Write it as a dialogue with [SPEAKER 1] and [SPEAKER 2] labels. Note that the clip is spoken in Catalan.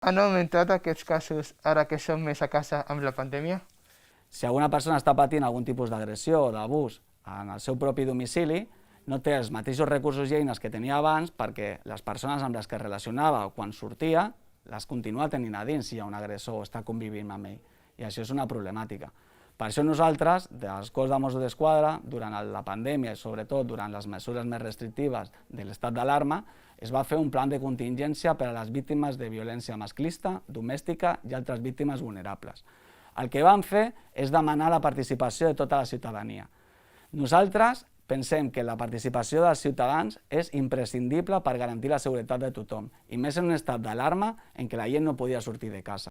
[SPEAKER 1] Han augmentat aquests casos ara que som més a casa amb la pandèmia?
[SPEAKER 2] Si alguna persona està patint algun tipus d'agressió o d'abús en el seu propi domicili, no té els mateixos recursos i eines que tenia abans perquè les persones amb les que es relacionava quan sortia les continua tenint a dins si hi ha un agressor o està convivint amb ell. I això és una problemàtica. Per això nosaltres, del cos de Mossos d'Esquadra, durant la pandèmia i sobretot durant les mesures més restrictives de l'estat d'alarma, es va fer un plan de contingència per a les víctimes de violència masclista, domèstica i altres víctimes vulnerables. El que vam fer és demanar la participació de tota la ciutadania. Nosaltres pensem que la participació dels ciutadans és imprescindible per garantir la seguretat de tothom, i més en un estat d'alarma en què la gent no podia sortir de casa.